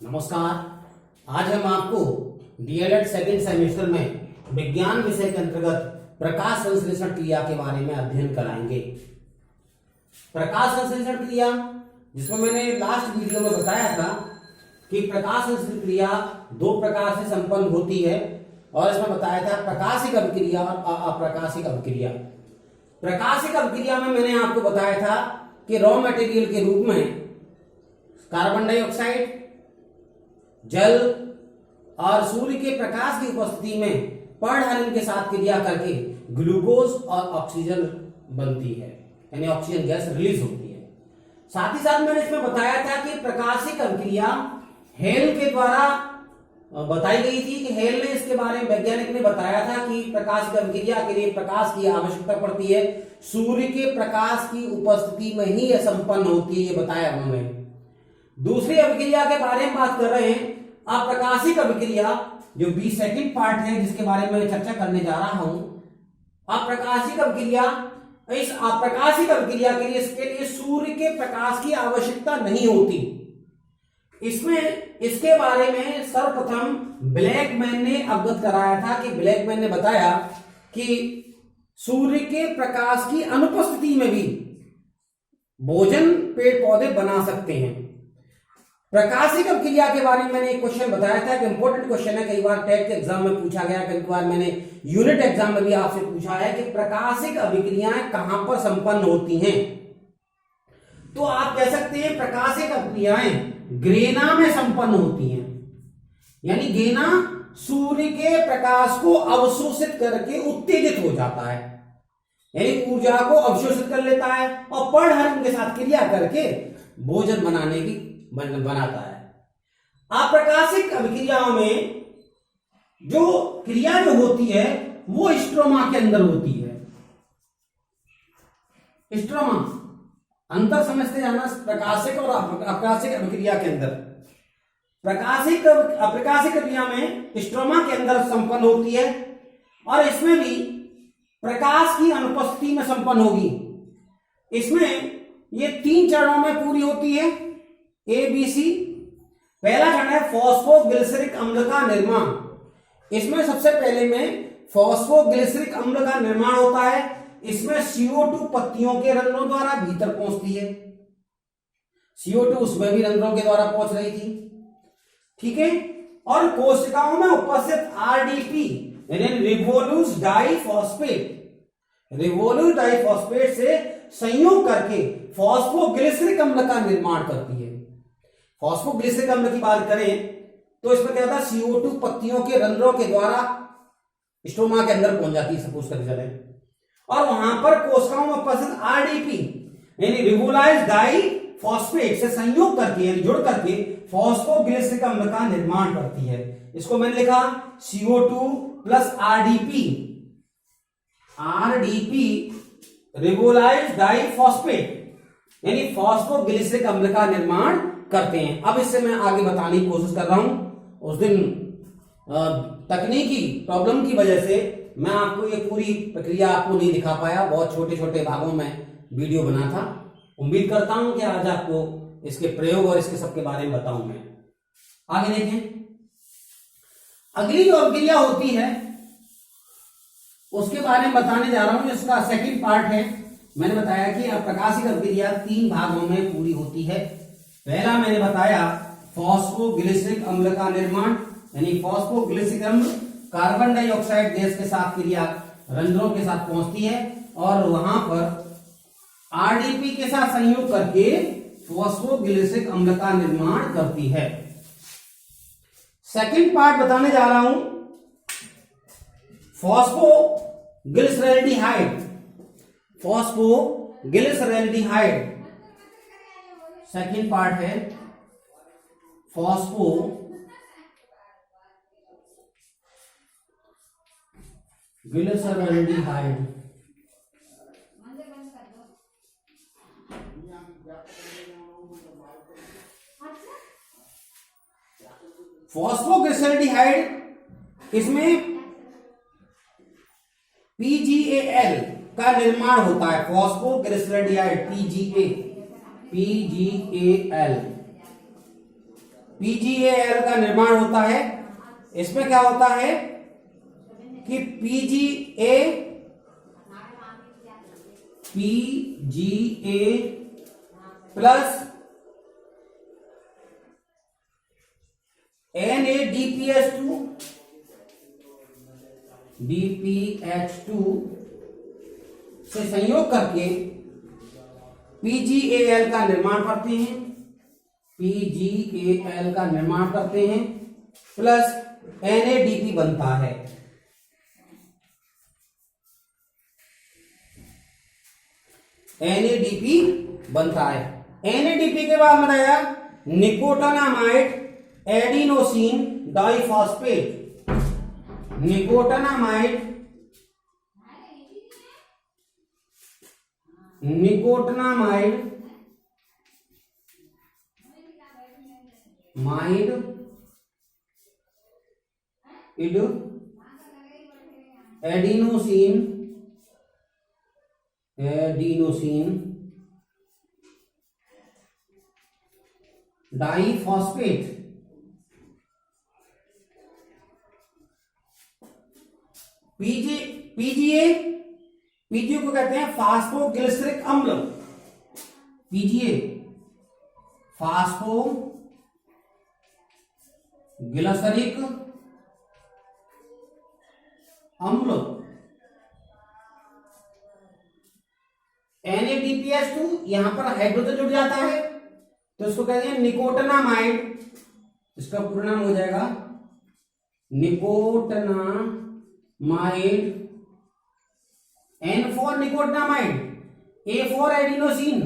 नमस्कार। आज हम आपको डीएलएड सेकंड सेमेस्टर में विज्ञान विषय के अंतर्गत प्रकाश संश्लेषण क्रिया के बारे में अध्ययन कराएंगे। प्रकाश संश्लेषण क्रिया, जिसमें मैंने लास्ट वीडियो में बताया था कि प्रकाश संश्लेषण क्रिया दो प्रकार से संपन्न होती है, और इसमें बताया था प्रकाशिक अभिक्रिया और अप्रकाशिक अभिक्रिया। प्रकाशिक अभिक्रिया में मैंने आपको बताया था कि रॉ मटेरियल के रूप में कार्बन डाइऑक्साइड, जल और सूर्य के प्रकाश की उपस्थिति में पर्णहरण के साथ क्रिया करके ग्लूकोज और ऑक्सीजन बनती है, यानी ऑक्सीजन गैस रिलीज होती है। साथ ही साथ मैंने इसमें बताया था कि प्रकाशिक अभिक्रिया हेल के द्वारा बताई गई थी कि हेल ने इसके बारे में, वैज्ञानिक ने बताया था कि प्रकाशिक अभिक्रिया के लिए प्रकाश की आवश्यकता पड़ती है, सूर्य के प्रकाश की उपस्थिति में ही यह संपन्न होती है, ये बताया उन्होंने। दूसरी अभिक्रिया के बारे में बात कर रहे हैं, अप्रकाशिक अभिक्रिया, जो 20 सेकंड पार्ट है जिसके बारे में मैं चर्चा करने जा रहा हूं। अप्रकाशिक अभिक्रिया, इस अप्रकाशिक अभिक्रिया के लिए, इसके लिए सूर्य के प्रकाश की आवश्यकता नहीं होती। इसमें इसके बारे में सर्वप्रथम ब्लैकमैन ने अवगत कराया था कि ब्लैकमैन ने बताया कि सूर्य के प्रकाश की अनुपस्थिति में भी भोजन पेड़ पौधे बना सकते हैं। प्रकाशिक अभिक्रिया के बारे में मैंने एक क्वेश्चन बताया था कि इंपॉर्टेंट क्वेश्चन है, कई बार टेट के एग्जाम में पूछा गया, कई बार मैंने यूनिट एग्जाम में भी आपसे पूछा है कि प्रकाशिक अभिक्रियाएं कहां पर संपन्न होती हैं। तो आप कह सकते हैं प्रकाशिक अभिक्रियाएं ग्रेना में संपन्न होती हैं, यानी ग्रेना सूर्य के प्रकाश को अवशोषित करके उत्तेजित हो जाता है, यानी ऊर्जा को अवशोषित कर लेता है और पर्णहरण के साथ क्रिया करके भोजन बनाने की बनाता है। अप्रकाशिक अभिक्रियाओं में जो क्रिया जो होती है वो स्ट्रोमा के अंदर होती है। स्ट्रोमा, अंतर समझते जाना प्रकाशिक और अप्रकाशिक अभिक्रिया के अंदर। प्रकाशिक अप्रकाशिक क्रिया में स्ट्रोमा के अंदर संपन्न होती है और इसमें भी प्रकाश की अनुपस्थिति में संपन्न होगी। इसमें ये 3 चरणों में पूरी होती है, ABC। पहला चरण है फॉस्फोग्लिसरिक अम्ल का निर्माण। इसमें सबसे पहले में फॉस्फोग्लिसरिक अम्ल का निर्माण होता है। इसमें CO2 पत्तियों के रंध्रों द्वारा भीतर पहुंचती है। CO2 उसमें भी रंध्रों के द्वारा पहुंच रही थी, ठीक है। और कोशिकाओं में उपस्थित RDP यानी रिबोल्यूज डाइफॉस्फेट, रिबोल्यूज डाइफॉस्फेट से संयोग करके फॉस्फोग्लिसरिक अम्ल का निर्माण करती है। फॉस्फोग्लिसरिक अम्ल की बात करें तो इसमें क्या होता है, CO2 पत्तियों के रंध्रों के द्वारा स्टोमा के अंदर पहुंच जाती है, सपोज करके चले, और वहां पर कोशिकाओं में उपस्थित RDP यानी रिबोलाइज्ड डाइफॉस्फेट से संयोग करके यानी जुड़ करके फॉस्फोग्लिसरिक अम्ल का निर्माण करती है। इसको मैंने लिखा CO2 प्लस RDP, रिबोलाइज्ड डाइफॉस्फेट यानी फॉस्फोग्लिसरिक अम्ल का निर्माण करते हैं। अब इससे मैं आगे बताने की कोशिश कर रहा हूं। उस दिन तकनीकी प्रॉब्लम की वजह से मैं आपको ये पूरी प्रक्रिया आपको नहीं दिखा पाया, बहुत छोटे छोटे भागों में वीडियो बना था। उम्मीद करता हूं कि आज आपको इसके प्रयोग और इसके सबके बारे में बताऊं मैं। आगे देखें, अगली जो अभिक्रिया होती है उसके बारे में बताने जा रहा हूं, इसका सेकंड पार्ट है। मैंने बताया कि अप्रकाशिक अभिक्रिया 3 भागों में पूरी होती है। पहला मैंने बताया फॉस्फोग्लिसरिक अम्ल का निर्माण, यानी फॉस्फोग्लिसरिक अम्ल कार्बन डाइऑक्साइड गैस के साथ क्रिया रंध्रों के साथ पहुंचती है और वहां पर RDP के साथ संयोग करके फॉस्फोग्लिसरिक अम्ल का निर्माण करती है। सेकंड पार्ट बताने जा रहा हूं, फॉस्फोग्लिसरैल्डिहाइड। फॉस्फोग्लिसरैल्डिहाइड सेकंड पार्ट है, फॉस्फोग्लिसरैल्डिहाइड। फॉस्फोग्लिसरैल्डिहाइड, इसमें PGAL का निर्माण होता है। फॉस्फोग्लिसरैल्डिहाइड PGA PGAL, PGAL का निर्माण होता है। इसमें क्या होता है कि PGA प्लस DPH2 से संयोग करके PGAL का निर्माण करते हैं, PGAL का निर्माण करते हैं प्लस NADP बनता है। NADP बनता है। NADP के बाद बताया nicotinamide adenosine diphosphate, nicotinamide adenosine diphosphate, PGA को कहते हैं फास्फोग्लिसरिक अम्ल, पीजीए फास्फोग्लिसरिक अम्ल। NADPH2 यहां पर हाइड्रोजन जुड़ जाता है तो इसको कहते हैं निकोटानामाइड, इसका पूरा नाम हो जाएगा nicotinamide, N for nicotinamide, A for adenosine,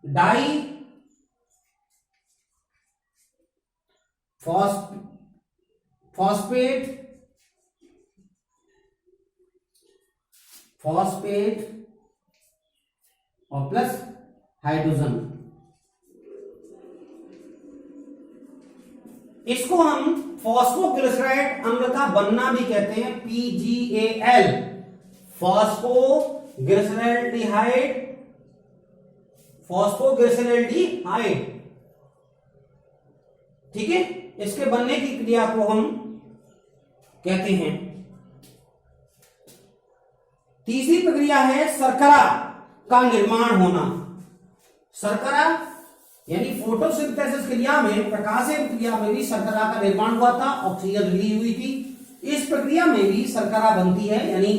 diphosphate और प्लस हाइड्रोजन। इसको हम फॉस्फोग्लिसराइड अम्ल का बनना भी कहते हैं, PGAL, फॉस्फोग्लिसरैल्डिहाइड। ठीक है, इसके बनने की क्रिया को हम कहते हैं। तीसरी प्रक्रिया है शर्करा का निर्माण होना। शर्करा यानी फोटोसिंथेसिस क्रिया में, प्रकाशीय क्रिया में भी शर्करा का निर्माण हुआ था, ऑक्सीजन रिलीज हुई थी। इस प्रक्रिया में भी शर्करा बनती है, यानी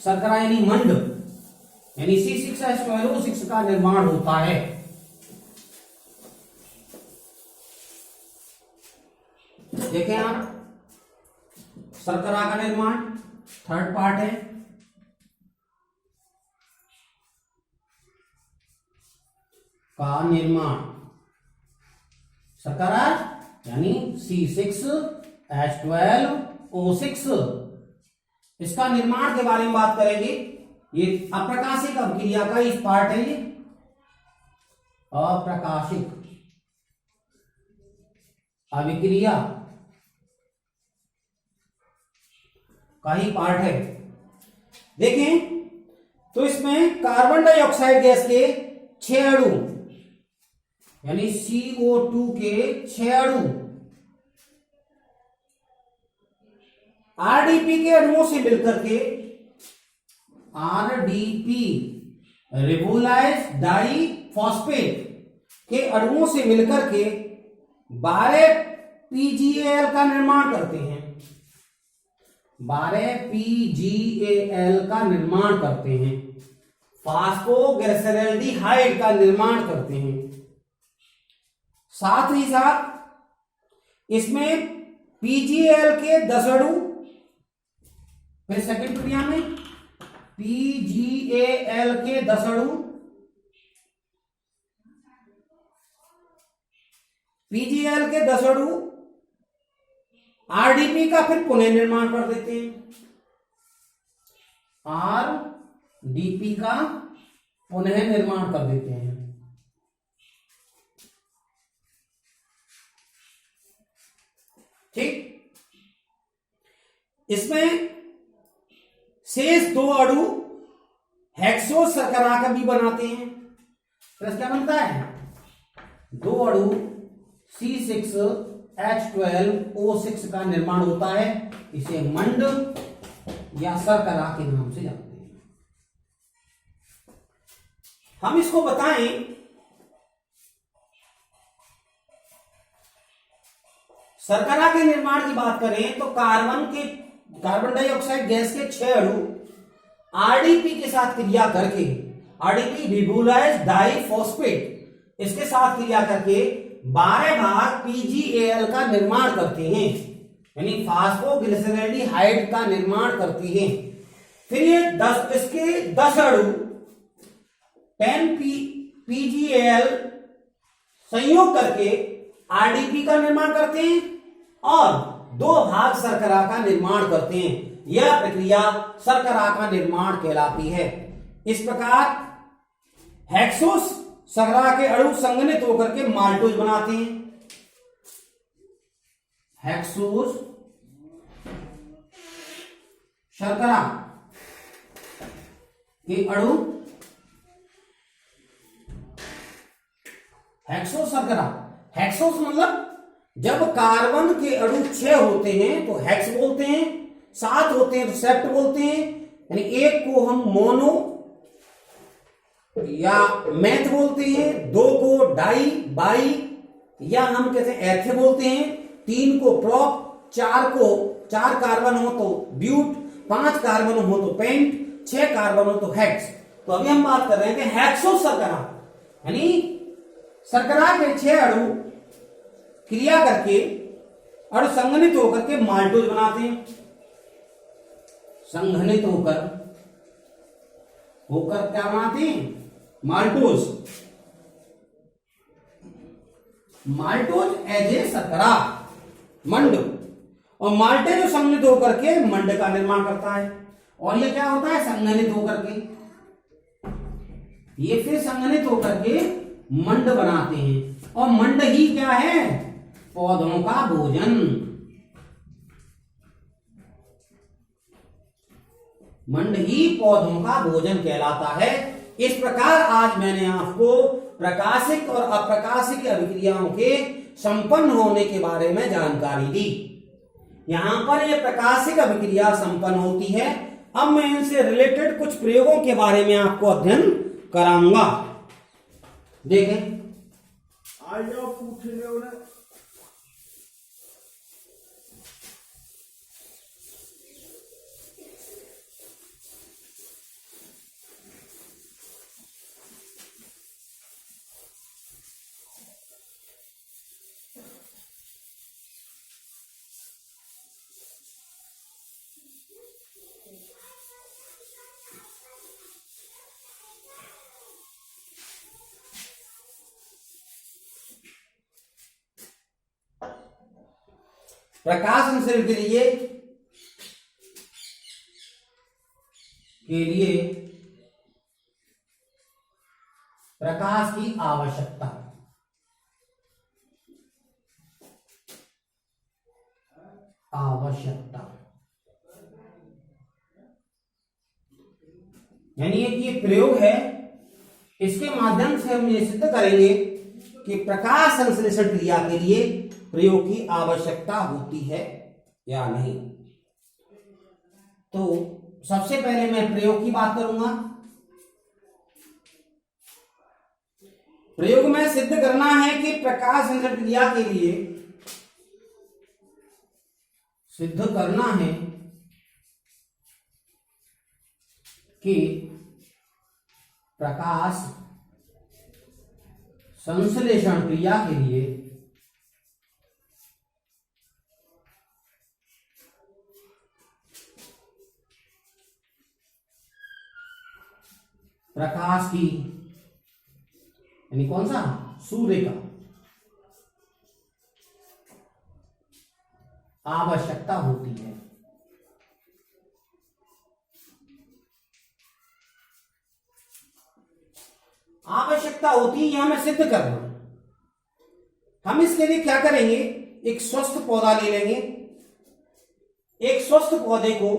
शर्करा यानी मंड, यानी C6H12O6 का निर्माण होता है। देखें आप, शर्करा का निर्माण थर्ड पार्ट है। का निर्माण शर्करा यानी C6H12O6, इसका निर्माण के बारे में बात करेंगे। ये अप्रकाशिक अभिक्रिया का इस पार्ट है, ये अप्रकाशिक अभिक्रिया का ही पार्ट है। देखें तो इसमें कार्बन डाइऑक्साइड गैस के 6 अणु यानी CO2 के 6 अणु RDP के अणुओं से मिलकर के, RDP रिबोलाइज डाइफॉस्फेट के अणुओं से मिलकर के 12 PGAL का निर्माण करते हैं, 12 PGAL का निर्माण करते हैं, फास्फोग्लिसरैल्डिहाइड का निर्माण करते हैं। साथ ही साथ इसमें PGAL के 10 अणु, फिर सेकंड प्रक्रिया में PGAL के 10 अणु, PGAL के 10 अणु RDP का फिर पुनः निर्माण कर देते हैं, RDP का पुनः निर्माण कर देते हैं। ठीक, इसमें शेष 2 अणु हेक्सोस शर्करा का भी बनाते हैं। प्लस क्या बनता है, 2 अणु C6H12O6 का निर्माण होता है। इसे मंड या शर्करा के नाम से जानते हैं। हम इसको बताएं, शर्करा के निर्माण की बात करें तो कार्बन डाइऑक्साइड गैस के 6 अणु आरडीपी के साथ क्रिया करके, आरडीपी रिबोलाइज्ड डाइफॉस्फेट, इसके साथ क्रिया करके 12 भाग पीजीएल का निर्माण करते हैं, यानी फास्फोग्लिसरैल्डिहाइड का निर्माण करते हैं। फिर ये 10 अणु 10 पीजीएल संयोग करके आरडीपी का निर्माण करते हैं और 2 भाग शर्करा का निर्माण करते हैं। यह प्रक्रिया शर्करा का निर्माण कहलाती है। इस प्रकार हेक्सोस शर्करा के अणु संघनित होकर के माल्टोज बनाते हैं। हेक्सोस शर्करा के अणु, हेक्सोस शर्करा, हेक्सोस मतलब जब कार्बन के अणु 6 होते हैं तो हेक्स बोलते हैं, 7 होते हैं तो सेप्ट बोलते हैं, यानी एक को हम मोनो या मैथ बोलते हैं, 2 को डाई बाई या हम कहते हैं एथे बोलते हैं, 3 को प्रोप, 4 कार्बन हो तो ब्यूट, 5 कार्बन हो तो पेंट, 6 कार्बन हो तो हेक्स। तो अभी हम बात कर रहे हैं कि हेक्सोस शर्करा, यानी शर्करा के 6 अणु क्रिया करके अणु संघनित होकर के माल्टोज बनाते हैं। संघनित होकर क्या बनाते हैं, माल्टोज। माल्टोज एज ए शर्करा, मंड, और माल्टे जो संघनित होकर के मंड का निर्माण करता है। और ये क्या होता है, संघनित होकर के, ये फिर संघनित होकर के मंड बनाते हैं। और मंड ही क्या है, पौधों का भोजन। मंड ही पौधों का भोजन कहलाता है। इस प्रकार आज मैंने आपको प्रकाशिक और अप्रकाशिक अभिक्रियाओं के संपन्न होने के बारे में जानकारी दी। यहां पर यह प्रकाशिक अभिक्रिया संपन्न होती है। अब मैं इनसे रिलेटेड कुछ प्रयोगों के बारे में आपको अध्ययन कराऊंगा। देखें, आ जाओ पूछ लो ना। प्रकाश संश्लेषण के लिए प्रकाश की आवश्यकता, यानी ये प्रयोग है, इसके माध्यम से हम ये सिद्ध करेंगे कि प्रकाश संश्लेषण क्रिया के लिए प्रयोग की आवश्यकता होती है या नहीं। तो सबसे पहले मैं प्रयोग की बात करूंगा। प्रयोग में सिद्ध करना है कि प्रकाश संश्लेषण क्रिया के लिए सिद्ध करना है कि प्रकाश संश्लेषण क्रिया के लिए प्रकाश की, यानी कौन सा, सूर्य का आवश्यकता होती है। आवश्यकता होती है, यह हमें सिद्ध करना। हम इसके लिए क्या करेंगे, एक स्वस्थ पौधा ले लेंगे। एक स्वस्थ पौधे को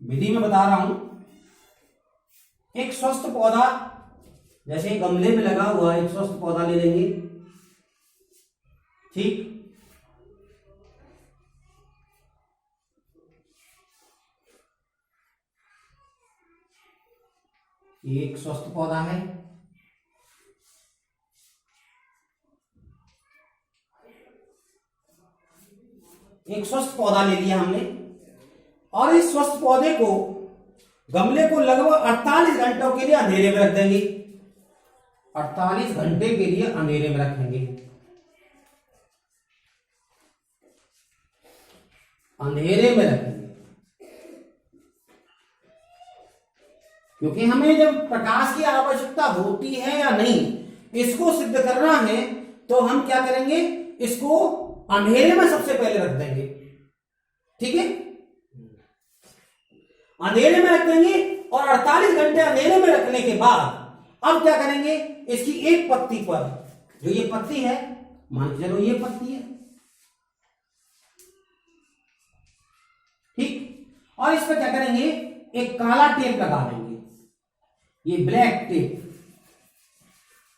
विधि में बता रहा हूं, एक स्वस्थ पौधा जैसे गमले में लगा हुआ एक स्वस्थ पौधा ले लेंगे, ठीक। ये एक स्वस्थ पौधा है। एक स्वस्थ पौधा ले लिया हमने और इस स्वस्थ पौधे को, गमले को लगभग 48 घंटों के लिए अंधेरे में रख देंगे। 48 घंटे के लिए अंधेरे में रखेंगे, अंधेरे में रखेंगे, क्योंकि हमें जब प्रकाश की आवश्यकता होती है या नहीं इसको सिद्ध करना है तो हम क्या करेंगे, इसको अंधेरे में सबसे पहले रख देंगे, ठीक है। अंधेरे में रख देंगे और 48 घंटे अंधेरे में रखने के बाद अब क्या करेंगे, इसकी एक पत्ती पर, जो ये पत्ती है, मान के चलो ये पत्ती है, ठीक। और इस पर क्या करेंगे, एक काला टेप लगा देंगे, ये ब्लैक टेप,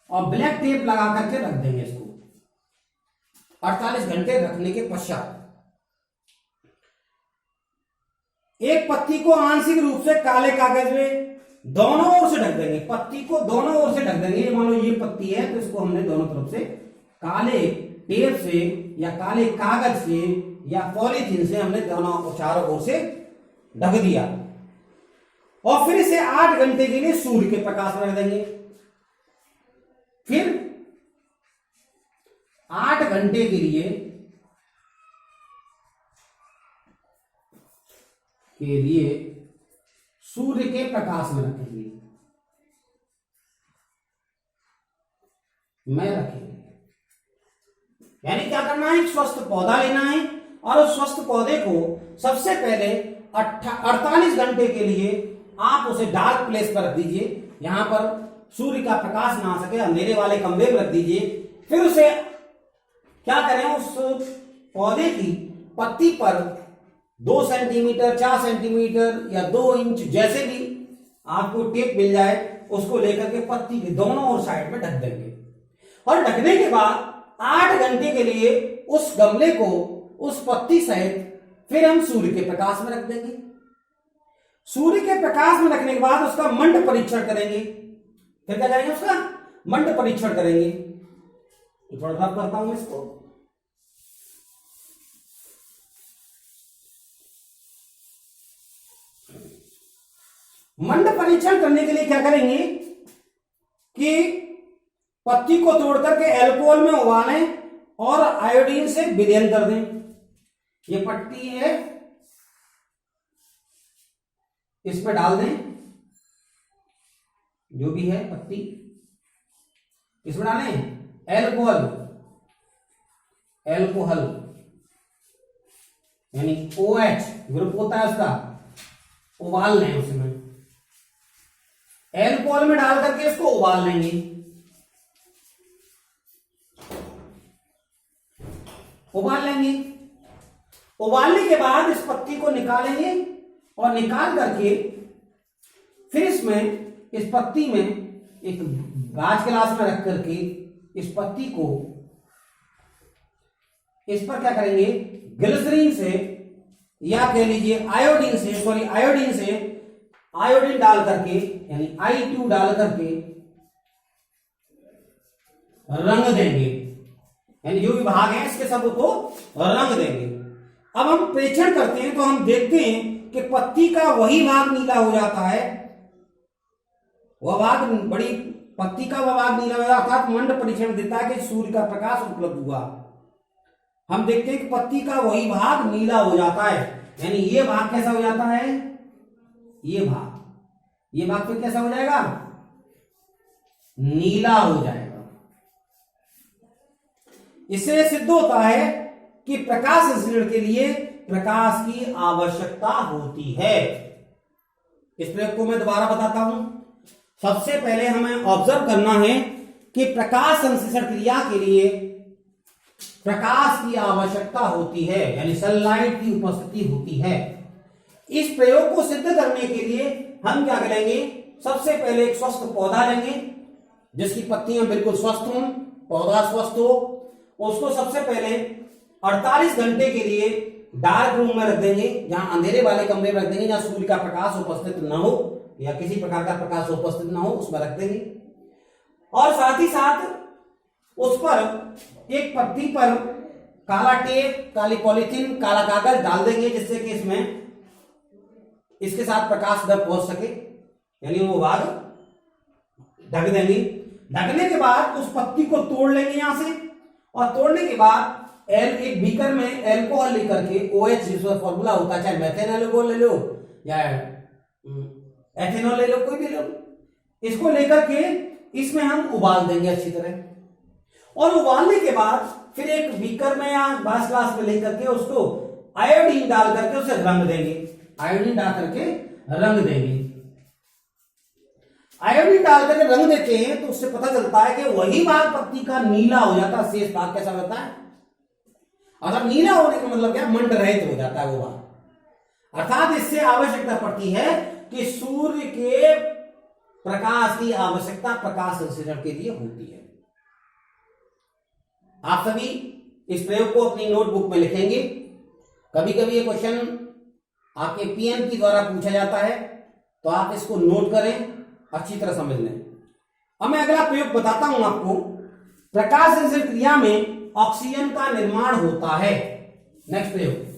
और ब्लैक टेप लगा करके रख देंगे इसको 48 घंटे रखने के पश्चात। एक पत्ती को आंशिक रूप से काले कागज में दोनों ओर से ढक देंगे, पत्ती को दोनों ओर से ढक देंगे। मान लो ये पत्ती है तो इसको हमने दोनों तरफ से काले टेप से या काले कागज से या पॉलीथीन से हमने दोनों चारों ओर से ढक दिया, और फिर इसे 8 घंटे के लिए सूर्य के प्रकाश में रख देंगे। फिर 8 घंटे के लिए सूर्य के प्रकाश में रखेंगे, में रखेंगे। यानी क्या करना है, एक स्वस्थ पौधा लेना है और उस स्वस्थ पौधे को सबसे पहले 48 घंटे के लिए आप उसे डार्क प्लेस पर रख दीजिए, यहां पर सूर्य का प्रकाश ना आ सके, अंधेरे वाले कमरे में रख दीजिए। फिर उसे क्या करें, उस पौधे की पत्ती पर 2 सेंटीमीटर, 4 सेंटीमीटर या 2 इंच जैसे भी आपको टेप मिल जाए उसको लेकर के पत्ती के दोनों ओर साइड में ढक देंगे। और ढकने के बाद 8 घंटे के लिए उस गमले को उस पत्ती सहित फिर हम सूर्य के प्रकाश में रख देंगे। सूर्य के प्रकाश में रखने के बाद उसका मंड परीक्षण करेंगे। फिर क्या करेंगे, उसका मंड परीक्षण करेंगे। थोड़ा रब करता हूं इसको। मंड परीक्षण करने के लिए क्या करेंगे कि पत्ती को तोड़ करके अल्कोहल में उबालें और आयोडीन से विलयन कर दें। ये पट्टी है, इस पर डाल दें, जो भी है पत्ती इसमें डालें। एल्कोहल यानी OH ग्रुप होता है उसका, उबाल लें उसमें। एल्कोहल में डाल करके इसको उबाल लेंगे। उबाल लेंगे। उबालने के बाद इस पत्ती को निकालेंगे और निकाल करके फिर इसमें, इस पत्ती में एक कांच गिलास में रख करके इस पत्ती को इस पर क्या करेंगे, ग्लिसरीन से या कह लीजिए आयोडीन से, आयोडीन डाल करके यानी I2 डाल करके रंग देंगे। यानी जो भी भाग है इसके सब को रंग देंगे। अब हम परीक्षण करते हैं तो हम देखते हैं कि पत्ती का वही भाग नीला हो जाता है, वह भाग पत्ती का वह भाग नीला हो जाता है, अर्थात मंड परीक्षण देता है कि सूर्य का प्रकाश उपलब्ध हुआ। हम देखते हैं कि पत्ती का वही भाग नीला हो जाता है, यानी ये भाग कैसा हो जाता है, ये भाग फिर कैसा हो जाएगा, नीला हो जाएगा। इससे सिद्ध होता है कि प्रकाश संश्लेषण के लिए प्रकाश की आवश्यकता होती है। इस प्रयोग को मैं दोबारा बताता हूं। सबसे पहले हमें ऑब्जर्व करना है कि प्रकाश संश्लेषण क्रिया के लिए प्रकाश की आवश्यकता होती है, यानी सनलाइट की उपस्थिति होती है। इस प्रयोग को सिद्ध करने के लिए हम क्या करेंगे, सबसे पहले एक स्वस्थ पौधा लेंगे जिसकी पत्तियां बिल्कुल स्वस्थ हों, पौधा स्वस्थ हो, उसको सबसे पहले 48 घंटे के लिए डार्क रूम में रख देंगे, जहां अंधेरे वाले कमरे में रख देंगे, जहां सूर्य का प्रकाश उपस्थित न हो या किसी प्रकार का प्रकाश उपस्थित न हो, उसमें रख देंगे। और साथ ही साथ उस पर एक पत्ती पर काला टेप, काली पॉलीथीन, काला कागज डाल देंगे, जिससे कि इसमें इसके साथ प्रकाश दर पहुंच सके, यानी वो भाग ढक देंगे। ढकने के बाद उस पत्ती को तोड़ लेंगे यहां से, और तोड़ने के बाद एक बीकर में एल्कोहल लेकर के OH जिसका फॉर्मूला होता है, चाहे मेथेनॉल ले लो या एथेनॉल ले लो, कोई भी लो, इसको लेकर के इसमें हम उबाल देंगे अच्छी तरह। और उबालने के बाद फिर एक बीकर में या ग्लास में लेकर के उसको आयोडीन डाल करके उसे रंग देंगे, आयोडीन डाल करके रंग देंगे। आयोडीन डाल करके रंग देते हैं तो उससे पता चलता है कि वही भाग पत्ती का नीला हो जाता है, शेष भाग कैसा होता है, अगर नीला होने का मतलब क्या, मंड रहित हो जाता है वो भाग। अर्थात इससे आवश्यकता पड़ती है कि सूर्य के प्रकाश की आवश्यकता प्रकाश संश्लेषण के लिए होती है। आप सभी इस प्रयोग को अपनी नोटबुक में लिखेंगे। कभी कभी ये क्वेश्चन आपके पीएम के द्वारा पूछा जाता है, तो आप इसको नोट करें, अच्छी तरह समझ लें। अब मैं अगला प्रयोग बताता हूं आपको। प्रकाश संश्लेषण क्रिया में ऑक्सीजन का निर्माण होता है। नेक्स्ट प्रयोग,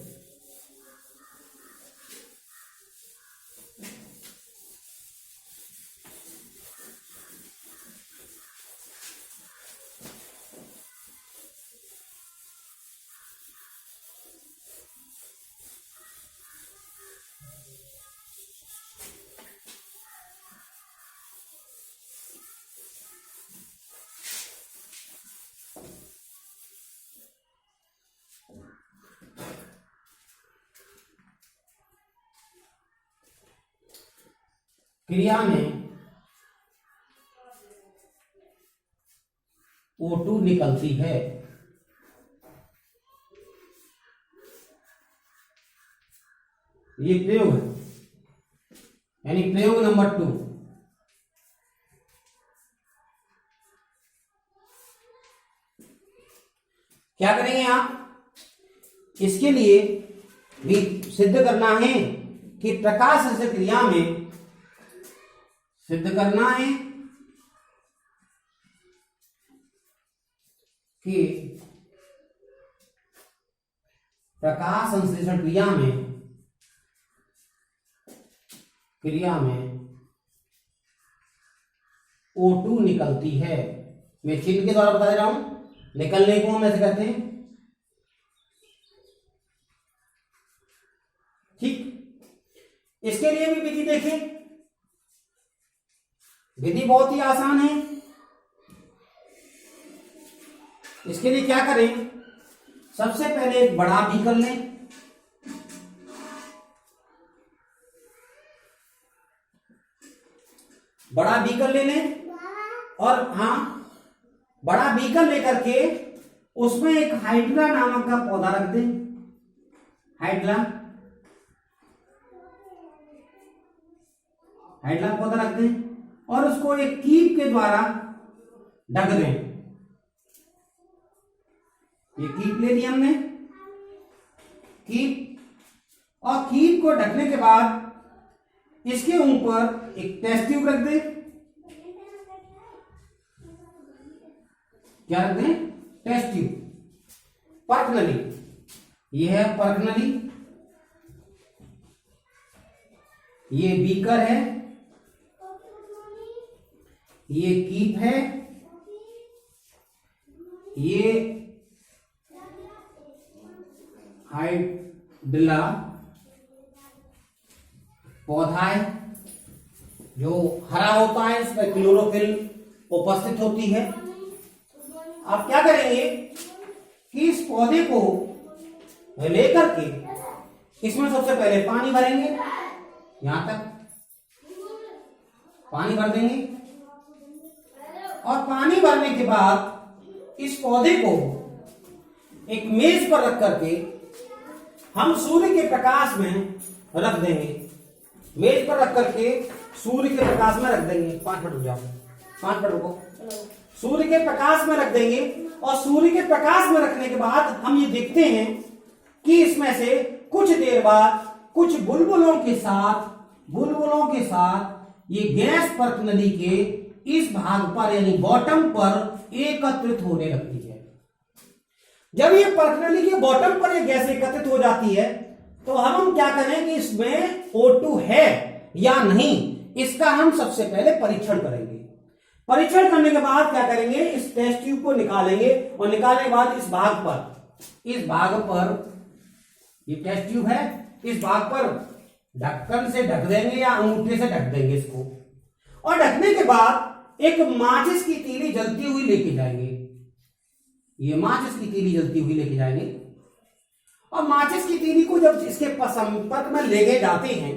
क्रिया में O2 निकलती है। ये प्रयोग है, यानी प्रयोग नंबर 2। क्या करेंगे आप, इसके लिए भी सिद्ध करना है कि प्रकाश संश्लेषण क्रिया में सिद्ध करना है कि प्रकाश संश्लेषण क्रिया में O2 निकलती है। मैं चिन्ह के द्वारा बता दे रहा हूं, निकलने को हम ऐसे कहते हैं, ठीक। इसके लिए भी विधि देखें, विधि बहुत ही आसान है। इसके लिए क्या करें, सबसे पहले एक बड़ा बीकर लें, बड़ा बीकर ले लें, और बड़ा बीकर लेकर के उसमें एक हाइड्रा नामक का पौधा रख दें, हाइड्रा पौधा रख दें, और उसको एक कीप के द्वारा ढक दें। ये कीप ले लिया हमने, कीप, और कीप को ढकने के बाद इसके ऊपर एक टेस्ट ट्यूब रख दें। क्या रख दें, टेस्ट ट्यूब, पर्क नली, यह है पर्क नली, ये बीकर है, ये कीप है, ये हाइड्रा पौधा है जो हरा होता है, इसमें क्लोरोफिल उपस्थित होती है। आप क्या करेंगे कि इस पौधे को लेकर के इसमें सबसे पहले पानी भरेंगे, यहां तक पानी भर देंगे, और पानी भरने के बाद इस पौधे को एक मेज पर रख करके हम सूर्य के प्रकाश में रख देंगे, मेज पर रख करके सूर्य के प्रकाश में रख देंगे। 5 मिनट रुक जाओ, 5 मिनट रुको। सूर्य के प्रकाश में रख देंगे और सूर्य के प्रकाश में रखने के बाद हम ये देखते हैं कि इसमें से कुछ देर बाद कुछ बुलबुलों के साथ ये गैस प्रणाली के इस भाग पर यानी बॉटम पर एकत्रित होने लगती है। जब ये प्रणाली के बॉटम पर ये गैस एकत्रित हो जाती है तो हम क्या करें कि इसमें O2 है या नहीं, इसका हम सबसे पहले परीक्षण करेंगे। परीक्षण करने के बाद क्या करेंगे, इस टेस्ट ट्यूब को निकालेंगे और निकालने के बाद इस भाग पर ये टेस्ट ट्यूब है, इस भाग पर ढक्कन से ढक देंगे या अंगूठे से ढक देंगे इसको, और ढकने के बाद एक माचिस की तीली जलती हुई लेके जाएंगे। ये माचिस की तीली जलती हुई लेके जाएंगे और माचिस की तीली को जब इसके संपर्क में लेके जाते हैं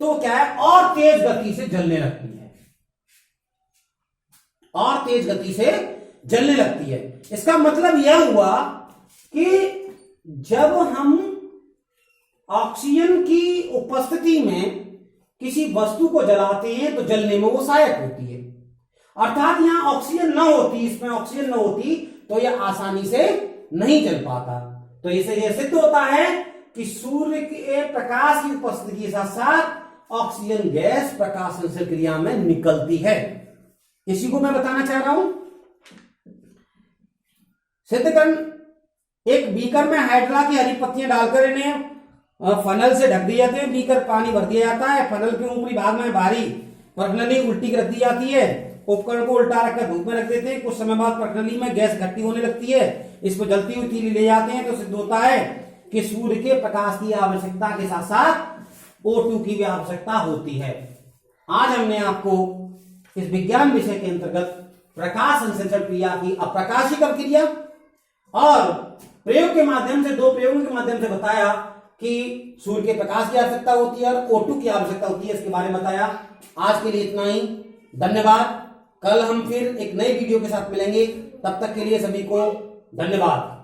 तो क्या है, और तेज गति से जलने लगती है, और तेज गति से जलने लगती है। इसका मतलब यह हुआ कि जब हम ऑक्सीजन की उपस्थिति में किसी वस्तु को जलाते हैं तो जलने में वो सहायक होती है, अर्थात यहां ऑक्सीजन न होती, इसमें ऑक्सीजन न होती तो यह आसानी से नहीं जल पाता। तो इसे यह सिद्ध होता है कि सूर्य के प्रकाश की उपस्थिति के साथ साथ ऑक्सीजन गैस प्रकाश संश्लेषण क्रिया में निकलती है। इसी को मैं बताना चाह रहा हूं। सिद्ध कर, एक बीकर में हाइड्रा की हरी पत्तियां डालकर इन्हें फनल से ढक दिए जाते हैं, बीकर पानी भर दिया जाता है, फनल के ऊपरी भाग में भारी प्रणाली उल्टी रख दी जाती है, उपकरण को उल्टा रखकर धूप में रख देते हैं। कुछ समय बाद प्रणाली में गैस इकट्ठी होने लगती है, इसको जलती हुई तीली ले जाते हैं तो सिद्ध होता है कि सूर्य के प्रकाश की आवश्यकता के साथ साथ O2 की भी आवश्यकता होती है। आज हमने आपको इस विज्ञान विषय के अंतर्गत प्रकाश संश्लेषण क्रिया की अप्रकाशिक अवक्रिया और प्रयोग के माध्यम से, 2 प्रयोगों के माध्यम से बताया कि सूर्य के प्रकाश की आवश्यकता होती है और O2 की आवश्यकता होती है, इसके बारे में बताया। आज के लिए इतना ही, धन्यवाद। कल हम फिर एक नई वीडियो के साथ मिलेंगे, तब तक के लिए सभी को धन्यवाद।